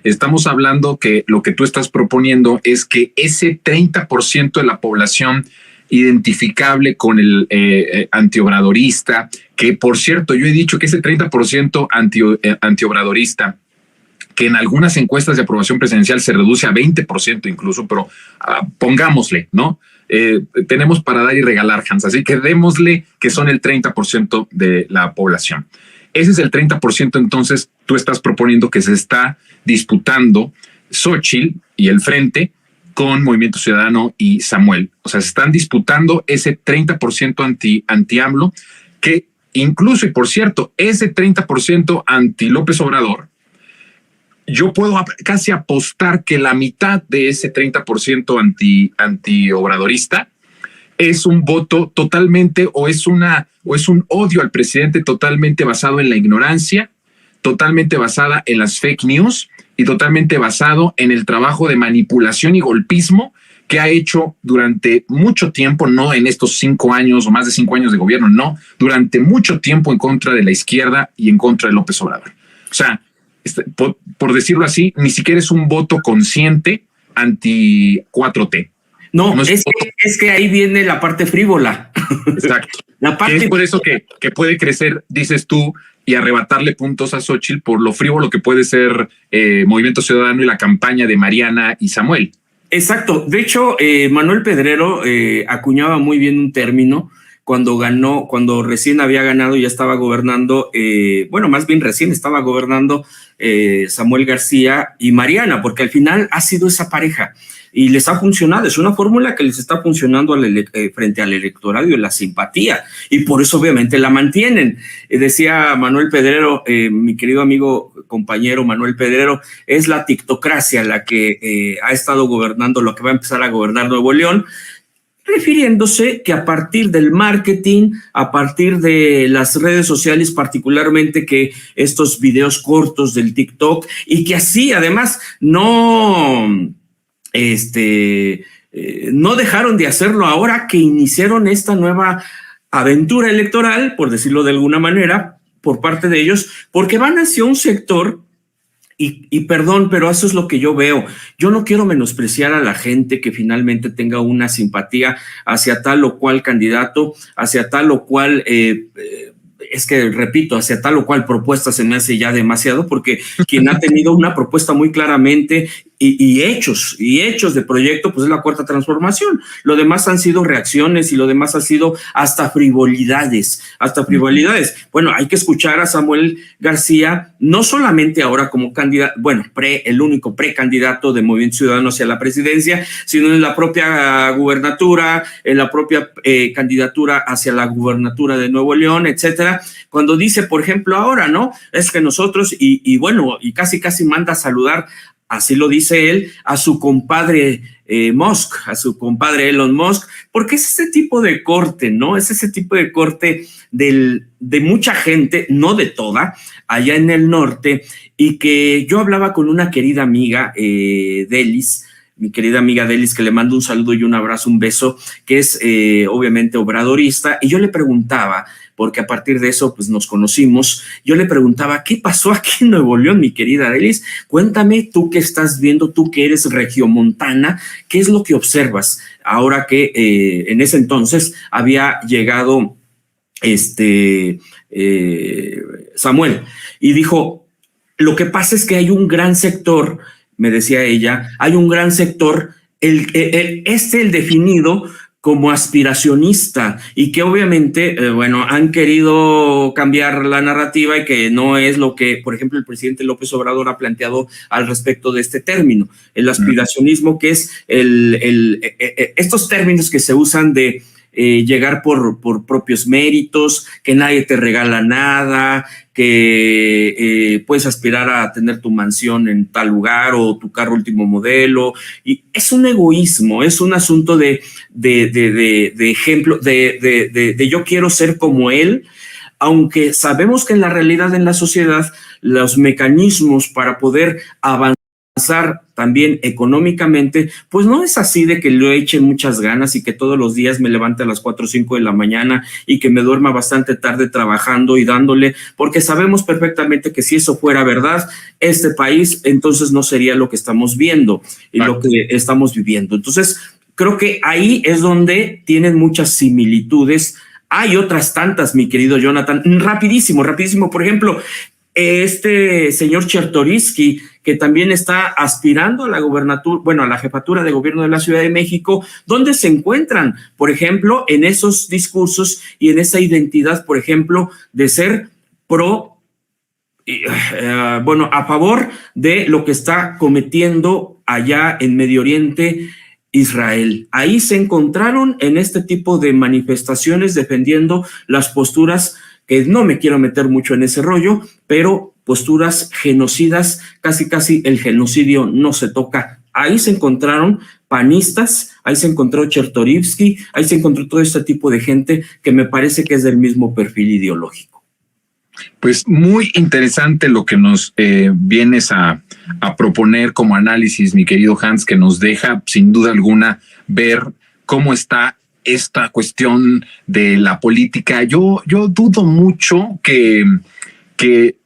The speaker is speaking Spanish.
Estamos hablando que lo que tú estás proponiendo es que ese 30% de la población identificable con el antiobradorista, que por cierto, yo he dicho que ese 30% antiobradorista, que en algunas encuestas de aprobación presidencial se reduce a 20% incluso, pero pongámosle, ¿no? Tenemos para dar y regalar, Hans, así que démosle que son el 30% de la población. Ese es el 30%, entonces tú estás proponiendo que se está disputando Xóchitl y el Frente con Movimiento Ciudadano y Samuel. O sea, se están disputando ese 30% anti-AMLO, que incluso, y por cierto, ese 30% anti-López Obrador, yo puedo casi apostar que la mitad de ese 30% anti-obradorista es un voto totalmente o es un odio al presidente totalmente basado en la ignorancia, totalmente basada en las fake news y totalmente basado en el trabajo de manipulación y golpismo que ha hecho durante mucho tiempo, no en estos 5 años o más de 5 años de gobierno, no, durante mucho tiempo en contra de la izquierda y en contra de López Obrador. O sea, por decirlo así, ni siquiera es un voto consciente anti 4T. No, es que ahí viene la parte frívola. Exacto. La parte es por eso que puede crecer, dices tú, y arrebatarle puntos a Xóchitl por lo frívolo que puede ser Movimiento Ciudadano y la campaña de Mariana y Samuel. Exacto. De hecho, Manuel Pedrero acuñaba muy bien un término cuando recién había ganado y ya estaba gobernando, bueno, más bien recién estaba gobernando Samuel García y Mariana, porque al final ha sido esa pareja y les ha funcionado. Es una fórmula que les está funcionando frente al electorado y la simpatía, y por eso obviamente la mantienen. Decía Manuel Pedrero, mi querido amigo, compañero Manuel Pedrero, es la tictocracia la que ha estado gobernando, lo que va a empezar a gobernar Nuevo León, refiriéndose que a partir del marketing, a partir de las redes sociales, particularmente que estos videos cortos del TikTok, y que así además no dejaron de hacerlo ahora que iniciaron esta nueva aventura electoral, por decirlo de alguna manera, por parte de ellos, porque van hacia un sector. Y perdón, pero eso es lo que yo veo. Yo no quiero menospreciar a la gente que finalmente tenga una simpatía hacia tal o cual candidato, hacia tal o cual, es que repito, hacia tal o cual propuesta se me hace ya demasiado, porque quien ha tenido una propuesta muy claramente y hechos de proyecto, pues es la Cuarta Transformación. Lo demás han sido reacciones y lo demás ha sido hasta frivolidades. Bueno, hay que escuchar a Samuel García, no solamente ahora como candidato, bueno, el único precandidato de Movimiento Ciudadano hacia la presidencia, sino en la propia gubernatura, en la propia candidatura hacia la gubernatura de Nuevo León, etcétera. Cuando dice, por ejemplo, ahora, ¿no? Es que nosotros, y casi manda a saludar, así lo dice él, a su compadre Musk, a su compadre Elon Musk, porque es ese tipo de corte, ¿no? Es ese tipo de corte de mucha gente, no de toda, allá en el norte, y que yo hablaba con una querida amiga, Delis, mi querida amiga Delis, que le mando un saludo y un abrazo, un beso, que es obviamente obradorista, y yo le preguntaba, porque a partir de eso pues nos conocimos, yo le preguntaba, ¿qué pasó aquí en Nuevo León, mi querida Delis? Cuéntame, tú que estás viendo, tú que eres regiomontana, ¿qué es lo que observas ahora que en ese entonces había llegado Samuel? Y dijo, lo que pasa es que hay un gran sector, me decía ella, hay un gran sector, el definido como aspiracionista, y que obviamente, han querido cambiar la narrativa y que no es lo que, por ejemplo, el presidente López Obrador ha planteado al respecto de este término, el aspiracionismo, que es estos términos que se usan de llegar por propios méritos, que nadie te regala nada, que puedes aspirar a tener tu mansión en tal lugar o tu carro último modelo, y es un egoísmo, es un asunto de ejemplo, de yo quiero ser como él, aunque sabemos que en la realidad, en la sociedad, los mecanismos para poder avanzar avanzar también económicamente, pues no es así de que le eche muchas ganas y que todos los días me levante a las 4 o 5 de la mañana y que me duerma bastante tarde trabajando y dándole, porque sabemos perfectamente que si eso fuera verdad, este país entonces no sería lo que estamos viendo y lo que estamos viviendo. Entonces, creo que ahí es donde tienen muchas similitudes. Hay otras tantas, mi querido Jonathan. Rapidísimo. Por ejemplo, este señor Chertorivsky, que también está aspirando a la gobernatura, bueno, a la jefatura de gobierno de la Ciudad de México, ¿dónde se encuentran? Por ejemplo, en esos discursos y en esa identidad, por ejemplo, de ser a favor de lo que está cometiendo allá en Medio Oriente Israel. Ahí se encontraron en este tipo de manifestaciones defendiendo las posturas, que no me quiero meter mucho en ese rollo, pero posturas genocidas, casi el genocidio no se toca. Ahí se encontraron panistas, ahí se encontró Chertorivsky, ahí se encontró todo este tipo de gente que me parece que es del mismo perfil ideológico. Pues muy interesante lo que nos vienes a proponer como análisis, mi querido Hans, que nos deja sin duda alguna ver cómo está esta cuestión de la política. Yo dudo mucho que